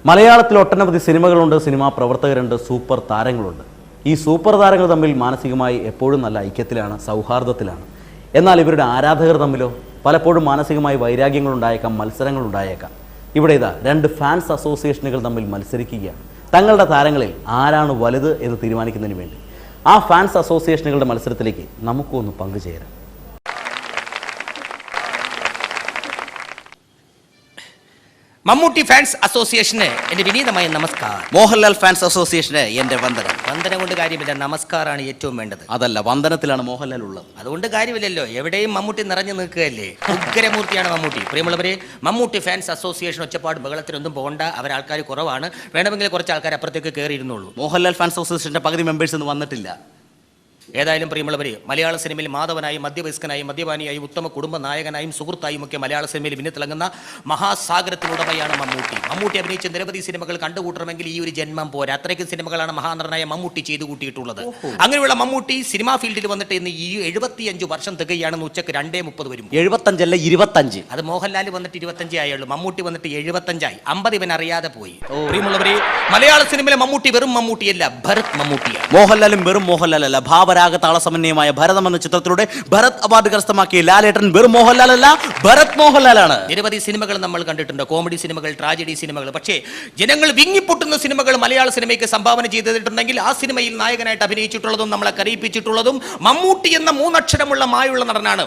മലയാളത്തിൽ ഒട്ടനവധി സിനിമകളുണ്ട്, cinema പ്രവർത്തകരുണ്ട്, super താരങ്ങളുണ്ട്. ഈ സൂപ്പർ താരങ്ങൾ തമ്മിൽ മാനസികമായി എപ്പോഴും നല്ല ഐക്യത്തിലാണ്, സൗഹാർദ്ദത്തിലാണ്. എന്നാൽ ഇവരുടെ ആരാധകർ തമ്മിലോ പലപ്പോഴും മാനസികമായി വൈരാഗ്യങ്ങൾ ഉണ്ടായേക്കാം, മത്സരങ്ങൾ ഉണ്ടായേക്കാം. ഇവിടെ ഇതാ രണ്ട് ഫാൻസ് അസോസിയേഷനുകൾ തമ്മിൽ മത്സരിക്കുകയാണ്. തങ്ങളുടെ താരങ്ങളിൽ ആരാണ് വലുത് എന്ന് തീരുമാനിക്കുന്നതിന് വേണ്ടി ആ ഫാൻസ് അസോസിയേഷനുകളുടെ മത്സരത്തിലേക്ക് നമുക്കൊന്ന് പങ്കുചേരാം. മമ്മൂട്ടി ഫാൻസ് അസോസിയേഷന് എന്റെ വിനീതമായ നമസ്കാരം. മോഹൻലാൽ ഫാൻസ് അസോസിയേഷന് എന്റെ വന്ദനം. വന്ദനം കൊണ്ട് കാര്യമില്ല, നമസ്കാരമാണ് ഏറ്റവും വേണ്ടത്. അതല്ല, വന്ദനത്തിലാണ് മോഹൻലാൽ ഉള്ളത്. അതുകൊണ്ട് കാര്യമില്ലല്ലോ, എവിടെയും മമ്മൂട്ടി നിറഞ്ഞു നിൽക്കുകയല്ലേ. ഉഗ്രമൂർത്തിയാണ് മമ്മൂട്ടി. പ്രിയമുള്ളവരെ, മമ്മൂട്ടി ഫാൻസ് അസോസിയേഷൻ ഒച്ചപ്പാട് ബഹളത്തിനൊന്നും പോകണ്ട. അവരാൾക്കാർ കുറവാണ്. വേണമെങ്കിൽ കുറച്ച് ആൾക്കാർ അപ്പുറത്തേക്ക് കയറിയിരുന്നുള്ളൂ. മോഹൻലാൽ ഫാൻസ് അസോസിയേഷന്റെ പകുതി മെമ്പേഴ്സ് ഒന്നും വന്നിട്ടില്ല. ഏതായാലും പ്രിയമുള്ളവരെ, മലയാള സിനിമയിൽ മാധവനായും മദ്യവയസ്കനായും മദ്യപാനിയായും ഉത്തമ കുടുംബ നായകനായും സുഹൃത്തായും ഒക്കെ മലയാള സിനിമയിൽ വിന്നിത്തിളങ്ങുന്ന മഹാസാഗരത്തിനുടമയാണ് മമ്മൂട്ടി. മമ്മൂട്ടി അഭിനയിച്ച നിരവധി സിനിമകൾ കണ്ടുകൂട്ടണമെങ്കിൽ ഈ ഒരു ജന്മം പോരാ. അത്രയ്ക്കും സിനിമകളാണ് മഹാനടനായ മമ്മൂട്ടി ചെയ്തു കൂട്ടിയിട്ടുള്ളത്. അങ്ങനെയുള്ള മമ്മൂട്ടി സിനിമാ ഫീൽഡിൽ വന്നിട്ട് ഇന്ന് ഈ 75 വർഷം തികയാണെന്ന് ഉച്ചക്ക് 2:30 വരും. 75 അല്ല 25. അത് മോഹൻലാൽ വന്നിട്ട് 25 ആയുള്ളൂ, മമ്മൂട്ടി വന്നിട്ട് 75 ആയി. 50 ഇവൻ അറിയാതെ പോയി. പ്രിയമുള്ളവരെ, മലയാള സിനിമയിലെ മമ്മൂട്ടി വെറും മമ്മൂട്ടിയല്ല, ഭരത് മമ്മൂട്ടിയാണ്. മോഹൻലാലും വെറും മോഹൻലാലല്ല, താളസമന്വയമായ ഭരതം എന്ന ചിത്രത്തിലൂടെ ഭരത് അവാർഡ് കരസ്ഥമാക്കിയ ലാലേട്ടൻ വെറും മോഹൻലാലല്ല, ഭരത് മോഹൻലാലാണ്. നിരവധി സിനിമകൾ നമ്മൾ കണ്ടിട്ടുണ്ട്, കോമഡി സിനിമകൾ, ട്രാജഡി സിനിമകൾ. പക്ഷേ ജനങ്ങൾ വിങ്ങിപ്പൊട്ടുന്ന സിനിമകൾ മലയാള സിനിമയ്ക്ക് സംഭാവന ചെയ്തിട്ടുണ്ടെങ്കിൽ ആ സിനിമയിൽ നായകനായിട്ട് അഭിനയിച്ചിട്ടുള്ളതും നമ്മളെ കരയിപ്പിച്ചിട്ടുള്ളതും മമ്മൂട്ടി എന്ന 3 അക്ഷരമുള്ള മായുള്ള നടനാണ്.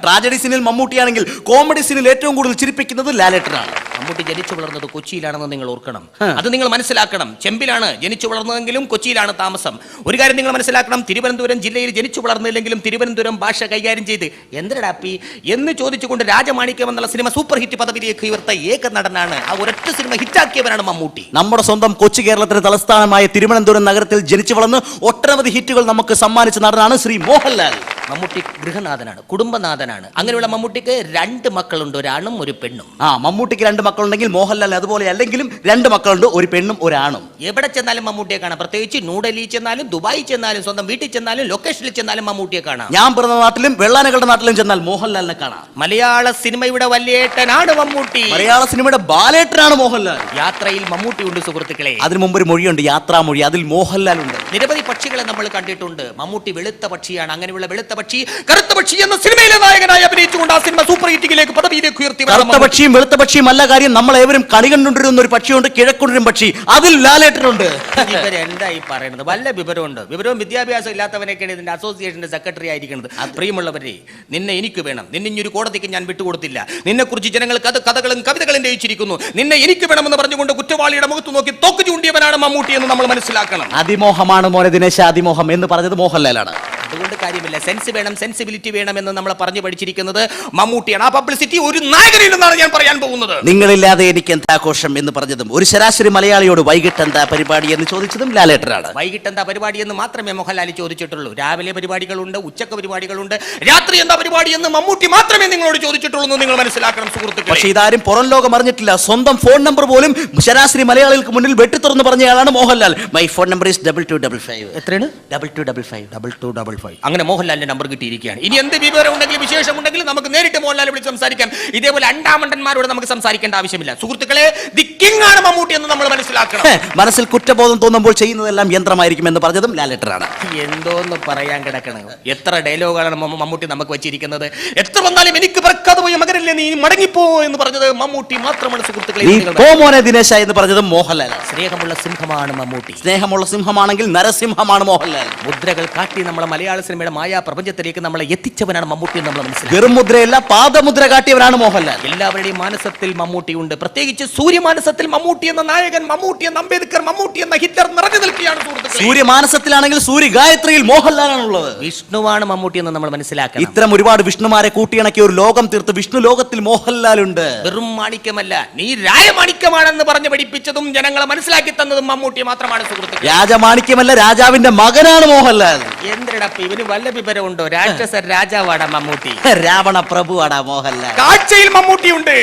ട്രാജഡി സീനിൽ മമ്മൂട്ടിയാണെങ്കിൽ കോമഡി സീനിൽ ഏറ്റവും കൂടുതൽ ചിരിപ്പിക്കുന്നത് ലാലേട്ടനാണ്. മമ്മൂട്ടി ജനിച്ചു വളർന്നത് കൊച്ചിയിലാണെന്ന് നിങ്ങൾ ഓർക്കണം. അത് നിങ്ങൾ മനസ്സിലാക്കണം. ചെമ്പിലാണ് ജനിച്ചു വളർന്നതെങ്കിലും കൊച്ചിയിലാണ് താമസം. ഒരു കാര്യം നിങ്ങൾ മനസ്സിലാക്കണം, തിരുവനന്തപുരം ജില്ലയിൽ ജനിച്ചു വളർന്നില്ലെങ്കിലും തിരുവനന്തപുരം ഭാഷ കൈകാര്യം ചെയ്ത് എന്തിനാപ്പി എന്ന് ചോദിച്ചുകൊണ്ട് രാജമാണിക്യം എന്നുള്ള സിനിമ സൂപ്പർ ഹിറ്റ് പദവിയിലേക്ക് ഉയർത്ത ഏക നടനാണ്. ആ ഒരൊറ്റ സിനിമ ഹിറ്റാക്കിയവരാണ് മമ്മൂട്ടി. നമ്മുടെ സ്വന്തം കൊച്ചി കേരളത്തിന്റെ തലസ്ഥാനമായ തിരുവനന്തപുരം നഗരത്തിൽ ജനിച്ചു വളർന്ന് ഒട്ടനവധി ഹിറ്റുകൾ നമുക്ക് സമ്മാനിച്ച നടനാണ് ശ്രീ മോഹൻലാൽ. മമ്മൂട്ടി ഗൃഹനാഥനാണ്, കുടുംബനാഥനാണ്. അങ്ങനെയുള്ള മമ്മൂട്ടിക്ക് 2 മക്കളുണ്ട്, ഒരാണും ഒരു പെണ്ണും. മമ്മൂട്ടിക്ക് 2 മക്കളുണ്ടെങ്കിൽ മോഹൻലാൽ അതുപോലെ അല്ലെങ്കിലും 2 മക്കളുണ്ട്, ഒരു പെണ്ണും ഒരാണും. എവിടെ ചെന്നാലും മമ്മൂട്ടിയെ കാണാം. പ്രത്യേകിച്ച് ന്യൂഡൽഹി ചെന്നാലും, ദുബായി ചെന്നാലും, സ്വന്തം വീട്ടിൽ ചെന്നാലും, ലൊക്കേഷനിൽ ചെന്നാലും മമ്മൂട്ടിയെ കാണാം. ഞാൻ പിറന്ന നാട്ടിലും വെള്ളാനകളുടെ നാട്ടിലും ചെന്നാൽ മോഹൻലാലിനെ കാണാം. മലയാള സിനിമയുടെ വല്യേട്ടനാണ് മമ്മൂട്ടി. മലയാള സിനിമയുടെ ബാലേട്ടനാണ് മോഹൻലാൽ. യാത്രയിൽ മമ്മൂട്ടി ഉണ്ട് സുഹൃത്തുക്കളെ. അതിനു മുമ്പ് ഒരു മൊഴിയുണ്ട്, യാത്രാമൊഴി. അതിൽ മോഹൻലാൽ ഉണ്ട്. നിരവധി പക്ഷികളെ നമ്മൾ കണ്ടിട്ടുണ്ട്. മമ്മൂട്ടി വെളുത്ത പക്ഷിയാണ്. അങ്ങനെയുള്ള വെളുത്ത പക്ഷി കറുത്ത പക്ഷി എന്ന സിനിമയിലെ നായകനായി അഭിനയിച്ചുകൊണ്ട് ആ സിനിമ സൂപ്പർ ഹിറ്റിലേക്ക് പദവിയിലേക്ക് ഉയർത്തി. കറുത്ത പക്ഷിയും വെളുത്ത പക്ഷിയും അല്ല കാര്യം, നമ്മൾ ഏവരും കണി കണ്ടുകൊണ്ടിരുന്ന ഒരു പക്ഷിയുണ്ട്, കിഴക്കൊണ്ടിരും പക്ഷി. അതിൽ ലാലേട്ടനുണ്ട്. ഇവരെന്തായി പറയുന്നത്? വല്ല വിവരമുണ്ട്? വിവരവും വിദ്യാഭ്യാസം ഇല്ലാത്തവനൊക്കെയാണ് ഇതിന്റെ അസോസിയേഷന്റെ സെക്രട്ടറി ആയിരിക്കുന്നത്. പ്രിയമുള്ളവരെ, നിന്നെ എനിക്ക് വേണം. നിന്നെ ഇനി ഒരു കോടതിക്ക് ഞാൻ വിട്ടുകൊടുത്തില്ല. നിന്നെ കുറിച്ച് ജനങ്ങൾ കഥകളും കവിതകളും രചിച്ചിരിക്കുന്നു. നിന്നെ എനിക്ക് വേണമെന്ന് പറഞ്ഞുകൊണ്ട് കുറ്റവാളിയുടെ മുഖത്ത് നോക്കി തോക്ക് ചൂണ്ടിയവനാണ് മമ്മൂട്ടി എന്ന് നമ്മൾ മനസ്സിലാക്കണം. അതിമോഹമാണ് മോനെ ദിനേശ, അതിമോഹം എന്ന് പറഞ്ഞത് മോഹൻലാലാണ്. അതുകൊണ്ട് കാര്യമില്ല, സെൻസ് വേണം, സെൻസിബിലിറ്റി വേണം എന്ന് നമ്മൾ പറഞ്ഞു പഠിച്ചിരിക്കുന്നത് മമ്മൂട്ടിയാണ്. ആ പബ്ലിസിറ്റി ഒരു നായകനില്ലെന്നാണ് ഞാൻ പറയാൻ പോകുന്നത്. നിങ്ങളില്ലാതെ എനിക്ക് എന്താ ആഘോഷം എന്ന് പറഞ്ഞതും ഒരു ശരാശരി മലയാളിയോട് വൈകിട്ട് എന്താ പരിപാടി എന്ന് ചോദിച്ചതും ലാലേട്ടനാണ്. വൈകിട്ട് എന്താ പരിപാടി എന്ന് മാത്രമേ മോഹൻലാൽ ചോദിച്ചിട്ടുള്ളൂ. രാവിലെ പരിപാടികളുണ്ട്, ഉച്ചക്ക് പരിപാടികളുണ്ട്, രാത്രി എന്താ പരിപാടി എന്ന് മമ്മൂട്ടി മാത്രമേ നിങ്ങളോട് ചോദിച്ചിട്ടുള്ളൂ എന്ന് നിങ്ങൾ മനസ്സിലാക്കണം സുഹൃത്തുക്കളെ. പക്ഷേ ഇതാരും പുറം ലോകം അറിഞ്ഞിട്ടില്ല. സ്വന്തം ഫോൺ നമ്പർ പോലും ശരാശരി മലയാളികൾക്ക് മുന്നിൽ വെട്ടി തുറന്ന് പറഞ്ഞയാളാണ് Mohanlal. My phone number is 2255. എത്രയാണ്? 2255. അങ്ങനെ മോഹൻലാലിന്റെ നമ്പർ കിട്ടിയിരിക്കുകയാണ്. ഇനി എന്ത് വിവരം ഉണ്ടെങ്കിലും വിശേഷമുണ്ടെങ്കിലും നമുക്ക് നേരിട്ട് മോഹൻലാൽ വിളിച്ച് സംസാരിക്കാം. ഇതേപോലെ അണ്ടാമണ്ടന്മാരോട് നമുക്ക് സംസാരിക്കേണ്ട ആവശ്യമില്ല സുഹൃത്തുക്കളെ. ദി കിങ് ആണ് മമ്മൂട്ടി എന്ന് നമ്മൾ മനസ്സിലാക്കണം. മനസ്സിൽ കുറ്റബോധം തോന്നുമ്പോൾ ചെയ്യുന്നതെല്ലാം യന്ത്രമായിരിക്കും എന്ന് പറഞ്ഞതും ലാലേട്ടനാണ്. എന്തോന്ന് പറയാൻ കിടക്കണം. എത്ര ഡയലോഗാണ് മമ്മൂട്ടി നമുക്ക് വെച്ചിരിക്കുന്നത്. എത്ര വന്നാലും എനിക്ക് പറക്കാതെ പോയി മകരല്ലേ നീ മടങ്ങിപ്പോ എന്ന് പറഞ്ഞത് മമ്മൂട്ടി മാത്രമാണ് സുഹൃത്തുക്കളെ. ദിനേശ എന്ന് പറഞ്ഞതും മോഹൻലാൽ. സ്നേഹമുള്ള സിംഹമാണ് മമ്മൂട്ടി. സ്നേഹമുള്ള സിംഹമാണെങ്കിൽ നരസിംഹമാണ് മോഹൻലാൽ. മുദ്രകൾ കാട്ടി നമ്മളെ മലയാള സിനിമയുടെ മായാ പ്രപഞ്ചത്തിലേക്ക് നമ്മളെ എത്തിച്ചവനാണ് മമ്മൂട്ടി എന്ന് നമ്മൾ മനസ്സിലാക്കി. വെറും മുദ്രയല്ല, പാദമുദ്ര കാട്ടിയവരാണ് മോഹൻലാൽ. എല്ലാവരുടെയും മാനസത്തിൽ മമ്മൂട്ടിയുണ്ട്. പ്രത്യേകിച്ച് സൂര്യമാനസത്തിൽ മമ്മൂട്ടി എന്ന നായകൻ, മമ്മൂട്ടി എന്ന അംബേദ്കർ, മമ്മൂട്ടി എന്ന ഹിറ്റ്ലർ നിറഞ്ഞു നിൽക്കുകയാണ് സുഹൃത്തുക്കളെ. സൂര്യമാനസത്തിലാണെങ്കിൽ സൂര്യ ഗായത്രിയിൽ മോഹൻലാലാണുള്ളത്. വിഷ്ണുവാണ് മമ്മൂട്ടി എന്ന് നമ്മൾ മനസ്സിലാക്കണം. ഇത്തരം ഒരുപാട് വിഷ്ണുമാരെ കൂട്ടിയിണക്കിയ ഒരു ലോകം തീർത്ത് വിഷ്ണു ലോകത്തിൽ മോഹൻലാൽ ഉണ്ട്. വെറും മാണിക്യമല്ല, നീ രാജമാണിക്യമാണെന്ന് പറഞ്ഞ് പഠിപ്പിച്ചതും ജനങ്ങളെ മനസ്സിലാക്കി തന്നതും മമ്മൂട്ടി മാത്രമാണ് സുഹൃത്തുക്കളെ. രാജമാണിക്യമല്ല, രാജാവിന്റെ മകനാണ് മോഹൻലാൽ. എന്തിനടപ്പ് ഇവന് വല്ല വിവരമുണ്ടോ? രാക്ഷസ രാജാവാടാ മമ്മൂട്ടി, രാവണ പ്രഭുവാടാ മോഹൻലാൽ. കാഴ്ചയിൽ മമ്മൂട്ടി ഉണ്ട്.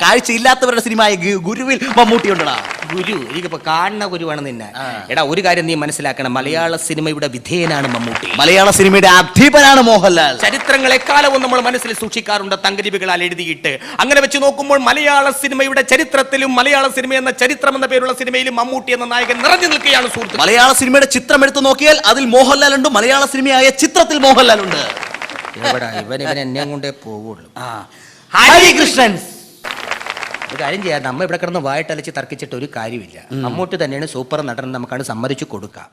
കാഴ്ചയില്ലാത്തവരുടെ സിനിമയായ ഗുരുവിൽ മമ്മൂട്ടി ഉണ്ടടാ. ഗുരു എനിക്കിപ്പോ കാണുന്ന ഗുരുവാണ് നിന്നെ. എടാ ഒരു കാര്യം നീ മനസ്സിലാക്കണം, മലയാള സിനിമയുടെ വിധേയനാണ് മമ്മൂട്ടി. മലയാള സിനിമയുടെ അധിപനാണ് മോഹൻലാൽ. ചരിത്രങ്ങൾ എക്കാലവും നമ്മൾ മനസ്സിൽ സൂക്ഷിക്കാറുണ്ട് തങ്കലിപികളാൽ എഴുതിയിട്ട്. അങ്ങനെ വെച്ച് നോക്കുമ്പോൾ മലയാള സിനിമയുടെ ചരിത്രത്തിലും മലയാള സിനിമ എന്ന ചരിത്രം എന്ന പേരുള്ള സിനിമയിലും മമ്മൂട്ടി എന്ന നായകൻ നിറഞ്ഞു നിൽക്കുകയാണ് സുഹൃത്ത്. മലയാള സിനിമയുടെ ചിത്രം എടുത്തു നോക്കിയാൽ അതിൽ മോഹൻലാൽ ഉണ്ട്, മലയാള സിനിമയായ ചിത്രത്തിൽ മോഹൻലാൽ ഉണ്ട്. ഇവൻ എന്നെ കൊണ്ടേ പോവുള്ളൂ. ഹരികൃഷ്ണൻ ഒരു കാര്യം ചെയ്യാം, നമ്മ ഇവിടെ കിടന്ന് വായിട്ടലച്ച് തർക്കിച്ചിട്ട് ഒരു കാര്യമില്ല. മമ്മൂട്ടി തന്നെയാണ് സൂപ്പർ നടൻ, നമുക്കാണ് സമ്മതിച്ചു കൊടുക്കാം.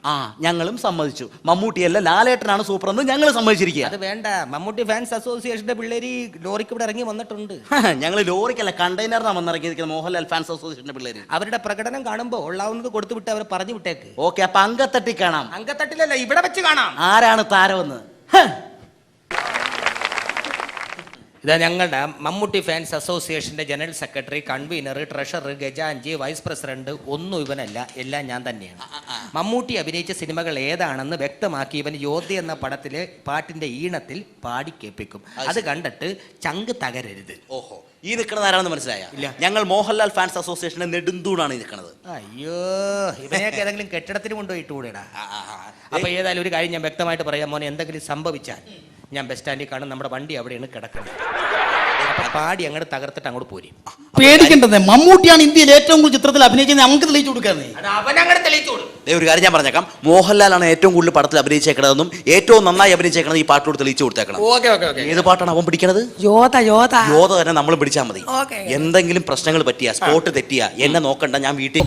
ഞങ്ങളും സമ്മതിച്ചു. മമ്മൂട്ടിയല്ല ലാലേട്ടനാണ് സൂപ്പർ എന്ന് ഞങ്ങൾ സമ്മതിച്ചിരിക്കുക. അത് വേണ്ട, മമ്മൂട്ടി ഫാൻസ് അസോസിയേഷന്റെ പിള്ളേര് ലോറിക്ക് ഇവിടെ ഇറങ്ങി വന്നിട്ടുണ്ട്. ഞങ്ങൾ ലോറിക്കല്ല കണ്ടെയ്നറിനാണ് വന്നിറങ്ങിയിരിക്കുന്നത്. മോഹൻലാൽ ഫാൻസ് അസോസിയേഷന്റെ പിള്ളേര് അവരുടെ പ്രകടനം കാണുമ്പോൾ ഉള്ളാവുന്നത് കൊടുത്തു വിട്ട് അവർ പറഞ്ഞു വിട്ടേക്ക്. ഓക്കെ, അപ്പൊ അങ്കത്തട്ടി കാണാം. അങ്കത്തട്ടിലല്ല, ഇവിടെ വെച്ച് കാണാം. ആരാണ് താരമെന്ന്? ഇതാ ഞങ്ങളുടെ മമ്മൂട്ടി ഫാൻസ് അസോസിയേഷന്റെ ജനറൽ സെക്രട്ടറി, കൺവീനർ, ട്രഷറർ, ഖജാൻജി, വൈസ് പ്രസിഡന്റ് ഒന്നും ഇവനല്ല, എല്ലാം ഞാൻ തന്നെയാണ്. മമ്മൂട്ടി അഭിനയിച്ച സിനിമകൾ ഏതാണെന്ന് വ്യക്തമാക്കി ഇവൻ യോദ്ധ എന്ന പടത്തിലെ പാട്ടിന്റെ ഈണത്തിൽ പാടി കേൾപ്പിക്കും. അത് കണ്ടിട്ട് ചങ്ക് തകരരുത്. ഓഹോ, ഈ നിൽക്കുന്നത് ആരാണെന്ന് മനസ്സിലായ? ഇല്ല. ഞങ്ങൾ മോഹൻലാൽ ഫാൻസ് അസോസിയേഷന്റെ നെടുന്തൂണാണ് ഈ നിൽക്കുന്നത്. അയ്യോ, ഇവനെയൊക്കെ ഏതെങ്കിലും കെട്ടിടത്തിന് കൊണ്ടുപോയി ഇട്ടുകൂടെടാ. അപ്പൊ ഏതായാലും ഒരു കാര്യം ഞാൻ വ്യക്തമായിട്ട് പറയാം മോനെ, എന്തെങ്കിലും സംഭവിച്ചാൽ ഞാൻ ബസ് സ്റ്റാൻഡിൽ കാണും, നമ്മുടെ വണ്ടി അവിടെയാണ് കിടക്കുന്നത്. അപ്പൊ പാടി അങ്ങോട്ട് തകർത്തിട്ട് അങ്ങോട്ട് പോരും. പേടിക്കേണ്ടത്, മമ്മൂട്ടിയാണ് ഇന്ത്യയിൽ ഏറ്റവും കൂടുതൽ ചിത്രത്തിൽ അഭിനയിച്ചത്. നമുക്ക് തെളിയിച്ചു കൊടുക്കാന്നേ. അവനങ്ങനെ തെളിയിച്ചു കൊടുക്കും. ഒരു കാര്യം ഞാൻ പറഞ്ഞേക്കാം, മോഹൻലാലാണ് ഏറ്റവും കൂടുതൽ പടത്തിൽ അഭിനയിച്ചേക്കണതെന്നും ഏറ്റവും നന്നായി അഭിനയിച്ചേക്കണത് ഈ പാട്ടോട് തെളിയിച്ചു കൊടുത്തേക്കണം. ഏത് പാട്ടാണ് അവൻ പിടിക്കണത്? യോധ തന്നെ നമ്മൾ പിടിച്ചാൽ മതി. എന്തെങ്കിലും പ്രശ്നങ്ങൾ പറ്റിയ സ്പോട്ട് തെറ്റിയ എന്നെ നോക്കണ്ട, ഞാൻ വീട്ടിൽ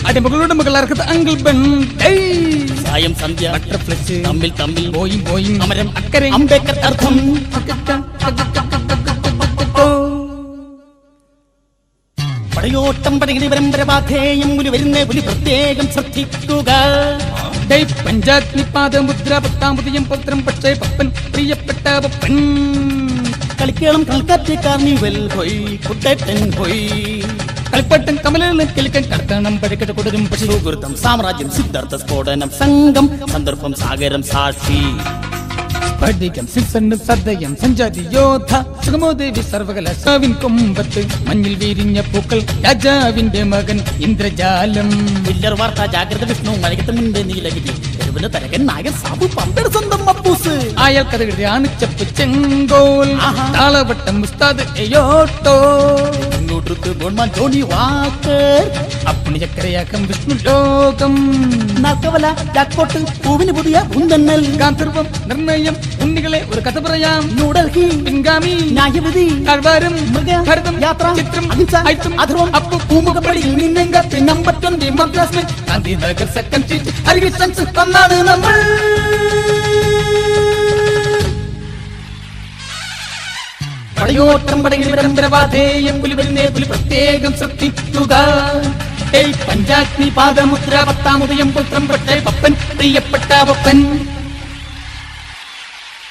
അടിമകളുടെ മകളാർക്കത് അങ്കിൾ ബെൻ സായം സന്ധ്യ ബട്ടർഫ്ലൈസ് തമ്മിൽ തമ്മിൽ പോയി പോയി അമരം അക്കരെ അംബേദ്കർ അർത്ഥം പടയോട്ടം പടകിടി പരമ്പരപാധേയം പുലി വരുന്ന പുലി പ്രത്യേകം ശ്രദ്ധിക്കുക. പഞ്ചാഗ്നിപാദ മുദ്ര പത്താം പുതിയം പത്രം പക്ഷേ പപ്പൻ പ്രിയപ്പെട്ട പപ്പൻ കളിക്കേളം കളിക്കാറ്റ് കാർണിവൽ പോയി കുട്ടേട്ടൻ പോയി കളിപ്പട്ടൻ കമലിൽ കിളിക്കൻ കടത്തണം പഴക്കട്ട് കൊടുരും പശുഗുരുത്തം സാമ്രാജ്യം സിദ്ധാർത്ഥ സ്ഫോടനം സംഘം സന്ദർഭം സാഗരം സാക്ഷി പഠിക്കാം സിൽസണ്ണും സദ്യം സഞ്ചാരി യോധ സുഗമോദേവി സർവകലാശാവിൻ കൊമ്പത്ത് മഞ്ഞിൽ വീരിഞ്ഞ പൂക്കൾ രാജാവിന്റെ മകൻ ഇന്ദ്രജാലം വില്ലർ വാർത്ത ജാഗ്രത വിഷ്ണു മഴകത്ത് മുൻപേ നീലഗിരി തെരുവിന് തരകൻ നായകൻ സാബു പമ്പയുടെ സ്വന്തം മപ്പൂസ് അയാൾ കഥകളുടെ ആണിച്ചപ്പ് ചെങ്കോൽ താളവട്ടം ഉസ്താദ് എയോട്ടോ ഗോൺമാൻ ജോണി വാക്കർ അപ്പുണി ചക്കരയാക്കം വിഷ്ണു ലോകം നാൽക്കവല ജാക്പോട്ട് പൂവിന് പുതിയ ഭൂന്തന്നൽ ഗാന്ധർവം നിർണയം ഉണ്ണികളെ ഒരു കഥ പറയാം ന്യൂഡൽഹി പിൻഗാമി ന്യായവിധി കഴ്വാരം ഭരതം യാത്ര ചിത്രം അധർവം അപ്പു പൂമുഖപ്പടി നിന്നെങ്കത്ത് number 20 Madras Gandhinagar second street Harikrishnans തന്നാണ് നമ്മൾ പടയോട്ടം പടകിൽ പരമ്പരപാധേയം പുലി വരുന്നേ പുലി പ്രത്യേകം ശ്രദ്ധിക്കുക. പഞ്ചാഗ്നി പാദമുദ്ര പത്താം ഉദയം പുത്രം പക്ഷേ പപ്പൻ പ്രിയപ്പെട്ട പപ്പൻ